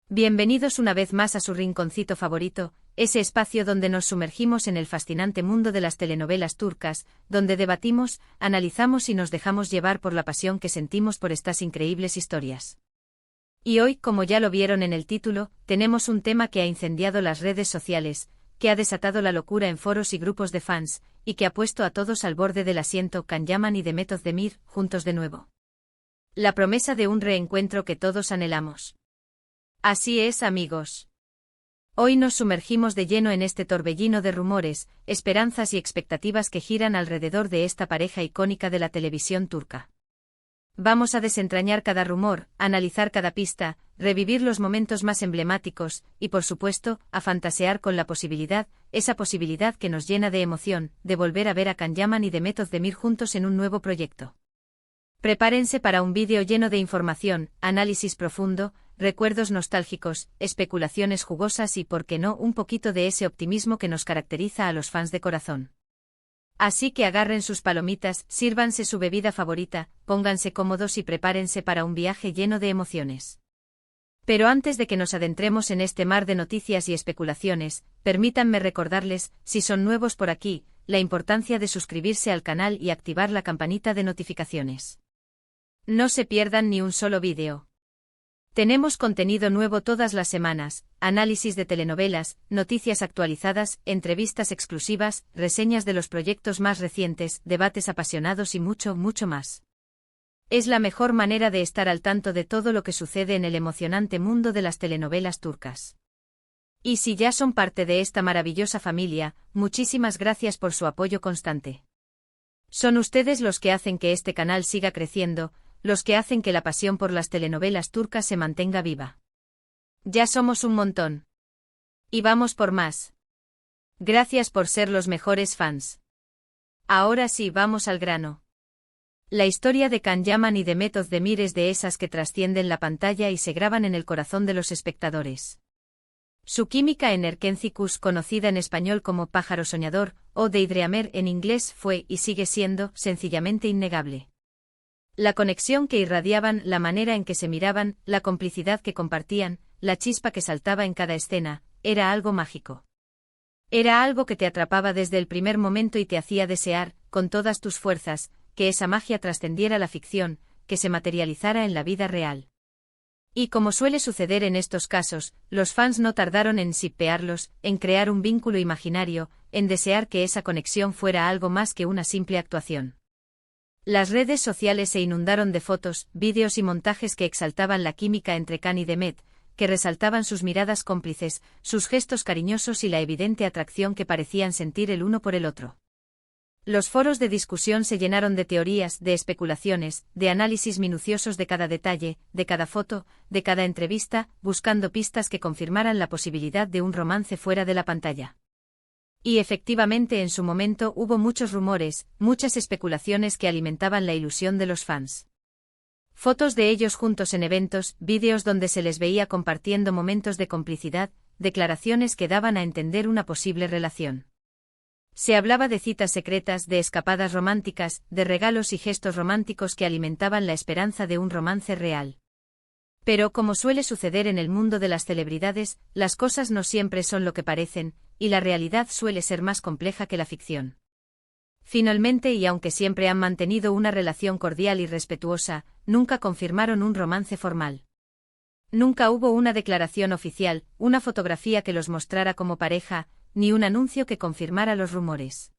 Bienvenidos una vez más a su rinconcito favorito, ese espacio donde nos sumergimos en el fascinante mundo de las telenovelas turcas, donde debatimos, analizamos y nos dejamos llevar por la pasión que sentimos por estas increíbles historias. Y hoy, como ya lo vieron en el título, tenemos un tema que ha incendiado las redes sociales, que ha desatado la locura en foros y grupos de fans, y que ha puesto a todos al borde del asiento. Can Yaman y Demet Özdemir, juntos de nuevo. La promesa de un reencuentro que todos anhelamos. Así es, amigos. Hoy nos sumergimos de lleno en este torbellino de rumores, esperanzas y expectativas que giran alrededor de esta pareja icónica de la televisión turca. Vamos a desentrañar cada rumor, analizar cada pista, revivir los momentos más emblemáticos, y por supuesto, a fantasear con la posibilidad, esa posibilidad que nos llena de emoción, de volver a ver a Can Yaman y Demet Özdemir juntos en un nuevo proyecto. Prepárense para un vídeo lleno de información, análisis profundo, recuerdos nostálgicos, especulaciones jugosas y, por qué no, un poquito de ese optimismo que nos caracteriza a los fans de corazón. Así que agarren sus palomitas, sírvanse su bebida favorita, pónganse cómodos y prepárense para un viaje lleno de emociones. Pero antes de que nos adentremos en este mar de noticias y especulaciones, permítanme recordarles, si son nuevos por aquí, la importancia de suscribirse al canal y activar la campanita de notificaciones. No se pierdan ni un solo vídeo. Tenemos contenido nuevo todas las semanas, análisis de telenovelas, noticias actualizadas, entrevistas exclusivas, reseñas de los proyectos más recientes, debates apasionados y mucho, mucho más. Es la mejor manera de estar al tanto de todo lo que sucede en el emocionante mundo de las telenovelas turcas. Y si ya son parte de esta maravillosa familia, muchísimas gracias por su apoyo constante. Son ustedes los que hacen que este canal siga creciendo, los que hacen que la pasión por las telenovelas turcas se mantenga viva. Ya somos un montón. Y vamos por más. Gracias por ser los mejores fans. Ahora sí, vamos al grano. La historia de Can Yaman y Demet Özdemir es de esas que trascienden la pantalla y se graban en el corazón de los espectadores. Su química en Erkenci, conocida en español como Pájaro Soñador, o Daydreamer en inglés, fue y sigue siendo, sencillamente innegable. La conexión que irradiaban, la manera en que se miraban, la complicidad que compartían, la chispa que saltaba en cada escena, era algo mágico. Era algo que te atrapaba desde el primer momento y te hacía desear, con todas tus fuerzas, que esa magia trascendiera la ficción, que se materializara en la vida real. Y como suele suceder en estos casos, los fans no tardaron en shippearlos, en crear un vínculo imaginario, en desear que esa conexión fuera algo más que una simple actuación. Las redes sociales se inundaron de fotos, vídeos y montajes que exaltaban la química entre Can y Demet, que resaltaban sus miradas cómplices, sus gestos cariñosos y la evidente atracción que parecían sentir el uno por el otro. Los foros de discusión se llenaron de teorías, de especulaciones, de análisis minuciosos de cada detalle, de cada foto, de cada entrevista, buscando pistas que confirmaran la posibilidad de un romance fuera de la pantalla. Y efectivamente en su momento hubo muchos rumores, muchas especulaciones que alimentaban la ilusión de los fans. Fotos de ellos juntos en eventos, vídeos donde se les veía compartiendo momentos de complicidad, declaraciones que daban a entender una posible relación. Se hablaba de citas secretas, de escapadas románticas, de regalos y gestos románticos que alimentaban la esperanza de un romance real. Pero como suele suceder en el mundo de las celebridades, las cosas no siempre son lo que parecen, y la realidad suele ser más compleja que la ficción. Finalmente, y aunque siempre han mantenido una relación cordial y respetuosa, nunca confirmaron un romance formal. Nunca hubo una declaración oficial, una fotografía que los mostrara como pareja, ni un anuncio que confirmara los rumores.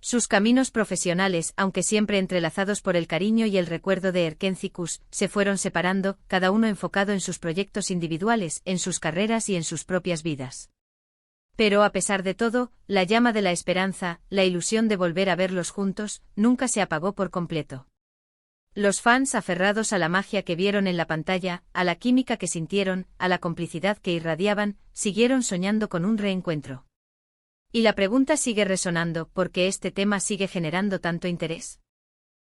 Sus caminos profesionales, aunque siempre entrelazados por el cariño y el recuerdo de Erkenci, se fueron separando, cada uno enfocado en sus proyectos individuales, en sus carreras y en sus propias vidas. Pero a pesar de todo, la llama de la esperanza, la ilusión de volver a verlos juntos, nunca se apagó por completo. Los fans, aferrados a la magia que vieron en la pantalla, a la química que sintieron, a la complicidad que irradiaban, siguieron soñando con un reencuentro. Y la pregunta sigue resonando, ¿por qué este tema sigue generando tanto interés?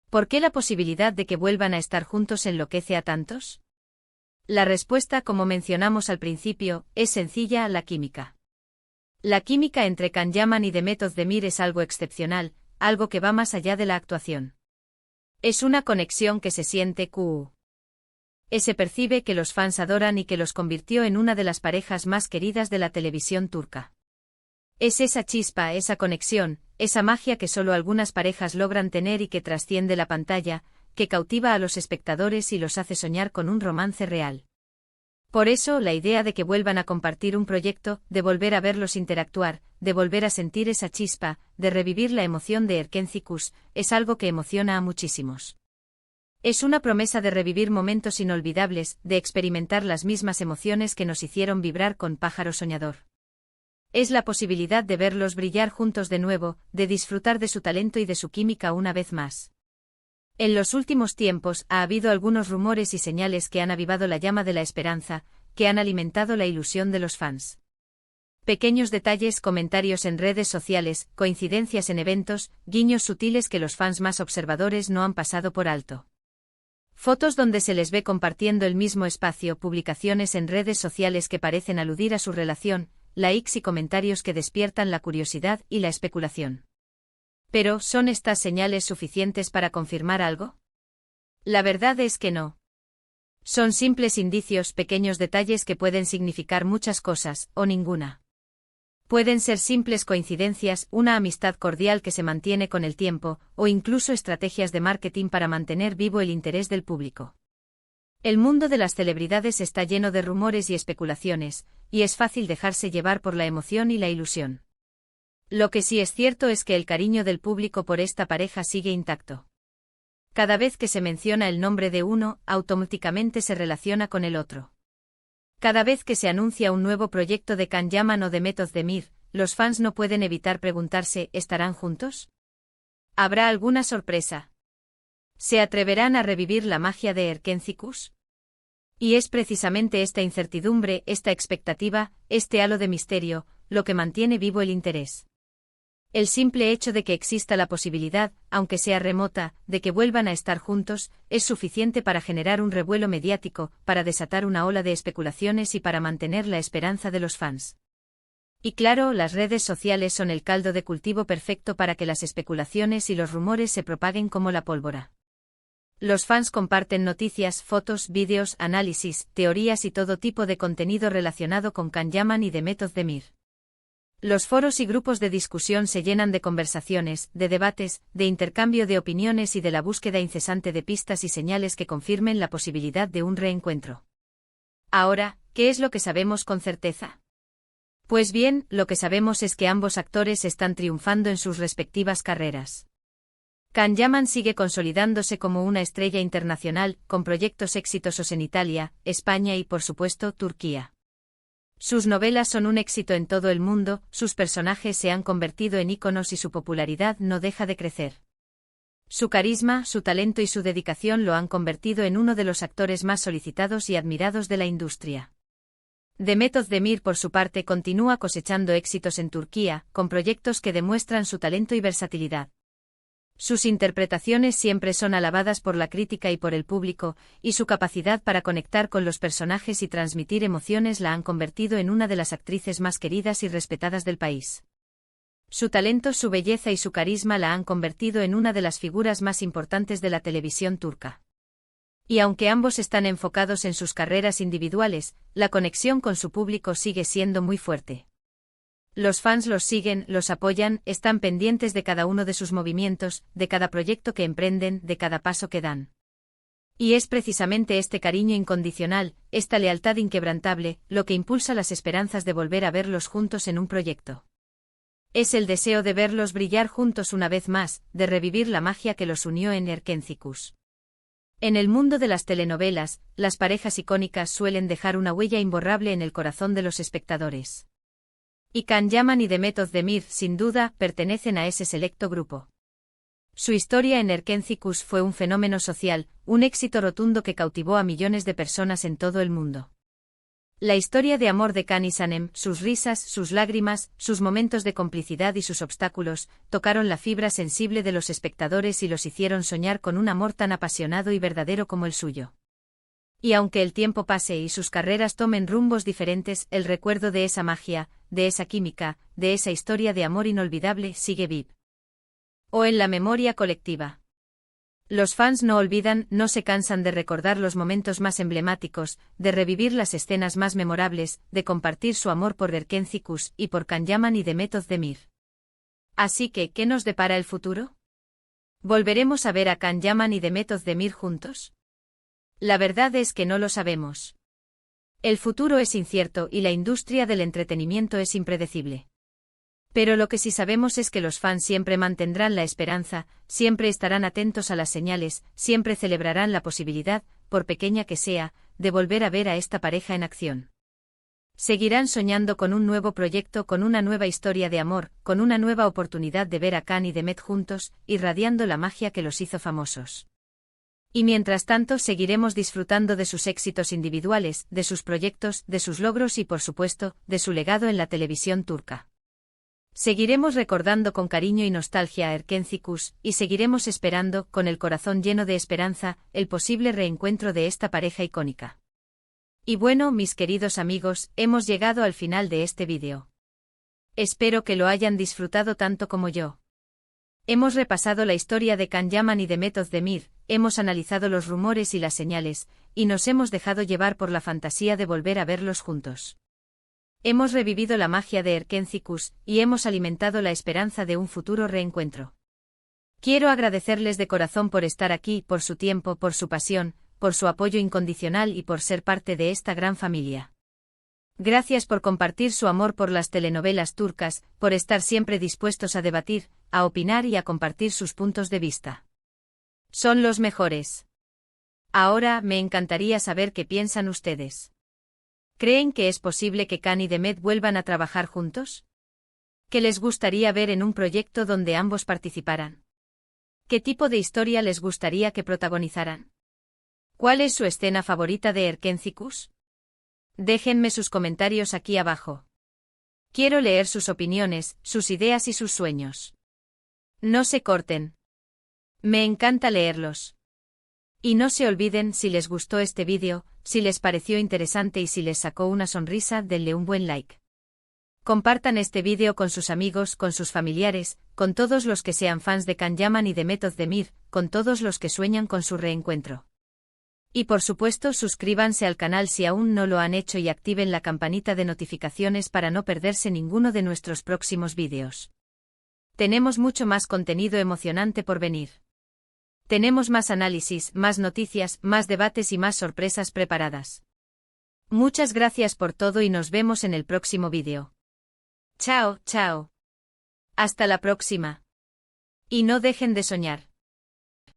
¿Por qué la posibilidad de que vuelvan a estar juntos enloquece a tantos? La respuesta, como mencionamos al principio, es sencilla: la química. La química entre Can Yaman y Demet Özdemir es algo excepcional, algo que va más allá de la actuación. Es una conexión que se siente. Se percibe que los fans adoran y que los convirtió en una de las parejas más queridas de la televisión turca. Es esa chispa, esa conexión, esa magia que solo algunas parejas logran tener y que trasciende la pantalla, que cautiva a los espectadores y los hace soñar con un romance real. Por eso, la idea de que vuelvan a compartir un proyecto, de volver a verlos interactuar, de volver a sentir esa chispa, de revivir la emoción de Erkenci Kuş, es algo que emociona a muchísimos. Es una promesa de revivir momentos inolvidables, de experimentar las mismas emociones que nos hicieron vibrar con Pájaro Soñador. Es la posibilidad de verlos brillar juntos de nuevo, de disfrutar de su talento y de su química una vez más. En los últimos tiempos ha habido algunos rumores y señales que han avivado la llama de la esperanza, que han alimentado la ilusión de los fans. Pequeños detalles, comentarios en redes sociales, coincidencias en eventos, guiños sutiles que los fans más observadores no han pasado por alto. Fotos donde se les ve compartiendo el mismo espacio, publicaciones en redes sociales que parecen aludir a su relación, likes y comentarios que despiertan la curiosidad y la especulación. Pero, ¿son estas señales suficientes para confirmar algo? La verdad es que no. Son simples indicios, pequeños detalles que pueden significar muchas cosas, o ninguna. Pueden ser simples coincidencias, una amistad cordial que se mantiene con el tiempo, o incluso estrategias de marketing para mantener vivo el interés del público. El mundo de las celebridades está lleno de rumores y especulaciones, y es fácil dejarse llevar por la emoción y la ilusión. Lo que sí es cierto es que el cariño del público por esta pareja sigue intacto. Cada vez que se menciona el nombre de uno, automáticamente se relaciona con el otro. Cada vez que se anuncia un nuevo proyecto de Can Yaman o de Method Demir, los fans no pueden evitar preguntarse, ¿estarán juntos? ¿Habrá alguna sorpresa? ¿Se atreverán a revivir la magia de Erkenci Kuş? Y es precisamente esta incertidumbre, esta expectativa, este halo de misterio, lo que mantiene vivo el interés. El simple hecho de que exista la posibilidad, aunque sea remota, de que vuelvan a estar juntos, es suficiente para generar un revuelo mediático, para desatar una ola de especulaciones y para mantener la esperanza de los fans. Y claro, las redes sociales son el caldo de cultivo perfecto para que las especulaciones y los rumores se propaguen como la pólvora. Los fans comparten noticias, fotos, vídeos, análisis, teorías y todo tipo de contenido relacionado con Can Yaman y de Method Demir. Los foros y grupos de discusión se llenan de conversaciones, de debates, de intercambio de opiniones y de la búsqueda incesante de pistas y señales que confirmen la posibilidad de un reencuentro. Ahora, ¿qué es lo que sabemos con certeza? Pues bien, lo que sabemos es que ambos actores están triunfando en sus respectivas carreras. Can Yaman sigue consolidándose como una estrella internacional, con proyectos exitosos en Italia, España y, por supuesto, Turquía. Sus novelas son un éxito en todo el mundo, sus personajes se han convertido en íconos y su popularidad no deja de crecer. Su carisma, su talento y su dedicación lo han convertido en uno de los actores más solicitados y admirados de la industria. The Method Demir, por su parte, continúa cosechando éxitos en Turquía, con proyectos que demuestran su talento y versatilidad. Sus interpretaciones siempre son alabadas por la crítica y por el público, y su capacidad para conectar con los personajes y transmitir emociones la han convertido en una de las actrices más queridas y respetadas del país. Su talento, su belleza y su carisma la han convertido en una de las figuras más importantes de la televisión turca. Y aunque ambos están enfocados en sus carreras individuales, la conexión con su público sigue siendo muy fuerte. Los fans los siguen, los apoyan, están pendientes de cada uno de sus movimientos, de cada proyecto que emprenden, de cada paso que dan. Y es precisamente este cariño incondicional, esta lealtad inquebrantable, lo que impulsa las esperanzas de volver a verlos juntos en un proyecto. Es el deseo de verlos brillar juntos una vez más, de revivir la magia que los unió en Erkenci Kuş. En el mundo de las telenovelas, las parejas icónicas suelen dejar una huella imborrable en el corazón de los espectadores. Y Can Yaman y The Method Demir, sin duda, pertenecen a ese selecto grupo. Su historia en Erkenci Kuş fue un fenómeno social, un éxito rotundo que cautivó a millones de personas en todo el mundo. La historia de amor de Can y Sanem, sus risas, sus lágrimas, sus momentos de complicidad y sus obstáculos, tocaron la fibra sensible de los espectadores y los hicieron soñar con un amor tan apasionado y verdadero como el suyo. Y aunque el tiempo pase y sus carreras tomen rumbos diferentes, el recuerdo de esa magia, de esa química, de esa historia de amor inolvidable sigue vivo. O en la memoria colectiva. Los fans no olvidan, no se cansan de recordar los momentos más emblemáticos, de revivir las escenas más memorables, de compartir su amor por Erkenzicus y por Can Yaman y Demet Özdemir. Así que, ¿qué nos depara el futuro? ¿Volveremos a ver a Can Yaman y Demet Özdemir juntos? La verdad es que no lo sabemos. El futuro es incierto y la industria del entretenimiento es impredecible. Pero lo que sí sabemos es que los fans siempre mantendrán la esperanza, siempre estarán atentos a las señales, siempre celebrarán la posibilidad, por pequeña que sea, de volver a ver a esta pareja en acción. Seguirán soñando con un nuevo proyecto, con una nueva historia de amor, con una nueva oportunidad de ver a Can y Demet juntos, irradiando la magia que los hizo famosos. Y mientras tanto seguiremos disfrutando de sus éxitos individuales, de sus proyectos, de sus logros y por supuesto, de su legado en la televisión turca. Seguiremos recordando con cariño y nostalgia a Erkenzicus, y seguiremos esperando, con el corazón lleno de esperanza, el posible reencuentro de esta pareja icónica. Y bueno, mis queridos amigos, hemos llegado al final de este vídeo. Espero que lo hayan disfrutado tanto como yo. Hemos repasado la historia de Can Yaman y Demet Özdemir, hemos analizado los rumores y las señales, y nos hemos dejado llevar por la fantasía de volver a verlos juntos. Hemos revivido la magia de Erkenzicus, y hemos alimentado la esperanza de un futuro reencuentro. Quiero agradecerles de corazón por estar aquí, por su tiempo, por su pasión, por su apoyo incondicional y por ser parte de esta gran familia. Gracias por compartir su amor por las telenovelas turcas, por estar siempre dispuestos a debatir, a opinar y a compartir sus puntos de vista. Son los mejores. Ahora, me encantaría saber qué piensan ustedes. ¿Creen que es posible que Can y Demet vuelvan a trabajar juntos? ¿Qué les gustaría ver en un proyecto donde ambos participaran? ¿Qué tipo de historia les gustaría que protagonizaran? ¿Cuál es su escena favorita de Erkenzicus? Déjenme sus comentarios aquí abajo. Quiero leer sus opiniones, sus ideas y sus sueños. No se corten. Me encanta leerlos. Y no se olviden, si les gustó este vídeo, si les pareció interesante y si les sacó una sonrisa, denle un buen like. Compartan este vídeo con sus amigos, con sus familiares, con todos los que sean fans de Can Yaman y Demet Özdemir, con todos los que sueñan con su reencuentro. Y por supuesto suscríbanse al canal si aún no lo han hecho y activen la campanita de notificaciones para no perderse ninguno de nuestros próximos vídeos. Tenemos mucho más contenido emocionante por venir. Tenemos más análisis, más noticias, más debates y más sorpresas preparadas. Muchas gracias por todo y nos vemos en el próximo vídeo. Chao, chao. Hasta la próxima. Y no dejen de soñar.